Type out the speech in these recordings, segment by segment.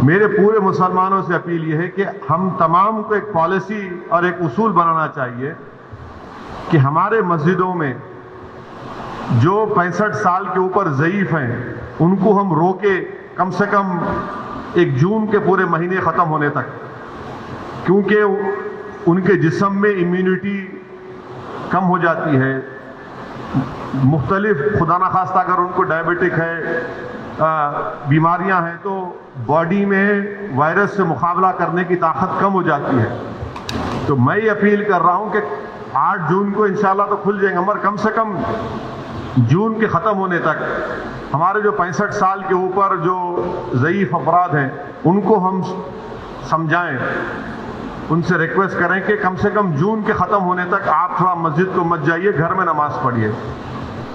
میرے پورے مسلمانوں سے اپیل یہ ہے کہ ہم تمام کو ایک پالیسی اور ایک اصول بنانا چاہیے کہ ہمارے مسجدوں میں جو 65 سال کے اوپر ضعیف ہیں ان کو ہم روکے کم سے کم 1 جون کے پورے مہینے ختم ہونے تک، کیونکہ ان کے جسم میں امیونٹی کم ہو جاتی ہے، مختلف خدا نخواستہ اگر ان کو ڈائبٹک ہے، بیماریاں ہیں، تو باڈی میں وائرس سے مقابلہ کرنے کی طاقت کم ہو جاتی ہے۔ تو میں یہ اپیل کر رہا ہوں کہ 8 جون کو انشاءاللہ تو کھل جائیں گے، مگر کم سے کم جون کے ختم ہونے تک ہمارے جو 65 سال کے اوپر جو ضعیف افراد ہیں ان کو ہم سمجھائیں، ان سے ریکویسٹ کریں کہ کم سے کم جون کے ختم ہونے تک آپ تھوڑا مسجد کو مت جائیے، گھر میں نماز پڑھیے۔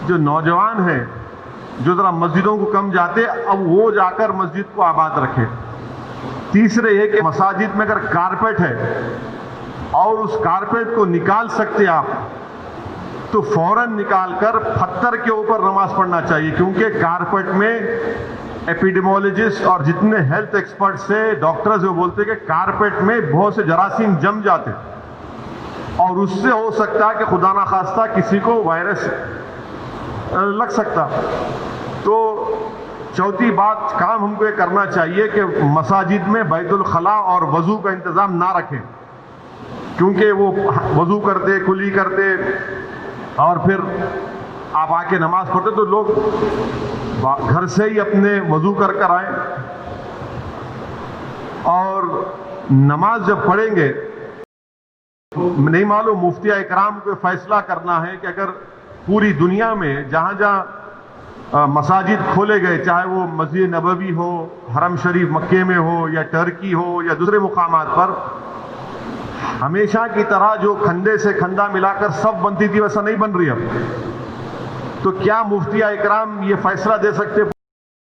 جو نوجوان ہیں جو ذرا مسجدوں کو کم جاتے، اب وہ جا کر مسجد کو آباد رکھے۔ تیسرے یہ کہ مساجد میں اگر کارپیٹ ہے اور اس کارپیٹ کو نکال سکتے آپ تو فوراً نکال کر پتھر کے اوپر نماز پڑھنا چاہیے، کیونکہ کارپیٹ میں ایپیڈیمولوجسٹ اور جتنے ہیلتھ ایکسپرٹس سے ڈاکٹرز وہ بولتے ہیں کہ کارپیٹ میں بہت سے جراثیم جم جاتے اور اس سے ہو سکتا ہے کہ خدا نخواستہ کسی کو وائرس لگ سکتا۔ تو چوتھی بات کام ہم کو یہ کرنا چاہیے کہ مساجد میں بیت الخلاء اور وضو کا انتظام نہ رکھیں، کیونکہ وہ وضو کرتے کلی کرتے اور پھر آپ آ کے نماز پڑھتے تو لوگ گھر سے ہی اپنے وضو کر آئیں، اور نماز جب پڑھیں گے نہیں معلوم مفتیہ اکرام کو فیصلہ کرنا ہے کہ اگر پوری دنیا میں جہاں جہاں مساجد کھولے گئے، چاہے وہ مسجد نبوی ہو، حرم شریف مکے میں ہو، یا ٹرکی ہو، یا دوسرے مقامات پر، ہمیشہ کی طرح جو کھندے سے کھندا ملا کر سب بنتی تھی ویسا نہیں بن رہی اب۔ تو کیا مفتیہ اکرام یہ فیصلہ دے سکتے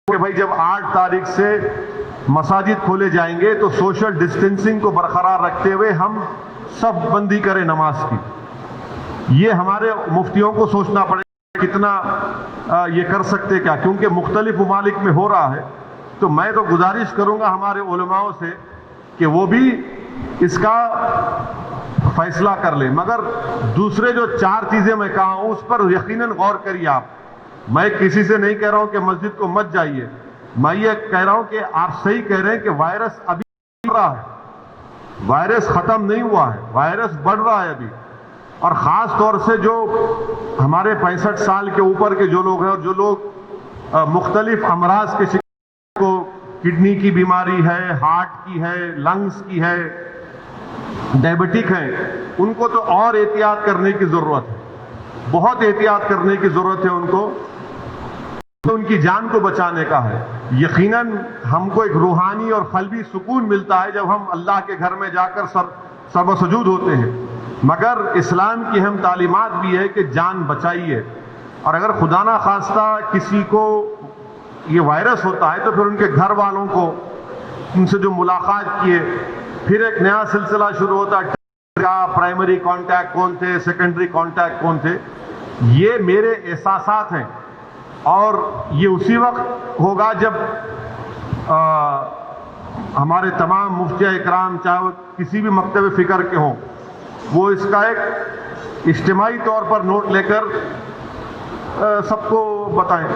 کہ بھائی جب 8 تاریخ سے مساجد کھولے جائیں گے تو سوشل ڈسٹینسنگ کو برقرار رکھتے ہوئے ہم سب بندی کریں نماز کی؟ یہ ہمارے مفتیوں کو سوچنا پڑے گا کتنا یہ کر سکتے کیا، کیونکہ مختلف ممالک میں ہو رہا ہے۔ تو میں تو گزارش کروں گا ہمارے علماؤں سے کہ وہ بھی اس کا فیصلہ کر لیں، مگر دوسرے جو 4 چیزیں میں کہا ہوں اس پر یقیناً غور کریے آپ۔ میں کسی سے نہیں کہہ رہا ہوں کہ مسجد کو مت جائیے، میں یہ کہہ رہا ہوں کہ آپ صحیح کہہ رہے ہیں کہ وائرس ابھی بڑھ رہا ہے، وائرس ختم نہیں ہوا ہے، وائرس بڑھ رہا ہے ابھی، اور خاص طور سے جو ہمارے 65 سال کے اوپر کے جو لوگ ہیں اور جو لوگ مختلف امراض کے شکار کو، کڈنی کی بیماری ہے، ہارٹ کی ہے، لنگز کی ہے، ڈائبٹک ہیں، ان کو تو اور احتیاط کرنے کی ضرورت ہے، بہت احتیاط کرنے کی ضرورت ہے ان کو، ان کی جان کو بچانے کا ہے۔ یقیناً ہم کو ایک روحانی اور قلبی سکون ملتا ہے جب ہم اللہ کے گھر میں جا کر سر بسجود ہوتے ہیں، مگر اسلام کی اہم تعلیمات بھی ہے کہ جان بچائیے، اور اگر خدا نہ خواستہ کسی کو یہ وائرس ہوتا ہے تو پھر ان کے گھر والوں کو ان سے جو ملاقات کیے، پھر ایک نیا سلسلہ شروع ہوتا ہے، پرائمری کانٹیکٹ کون تھے، سیکنڈری کانٹیکٹ کون تھے۔ یہ میرے احساسات ہیں، اور یہ اسی وقت ہوگا جب ہمارے تمام مفتیہ اکرام چاہے وہ کسی بھی مکتب فکر کے ہوں، وہ اس کا ایک اجتماعی طور پر نوٹ لے کر سب کو بتائیں۔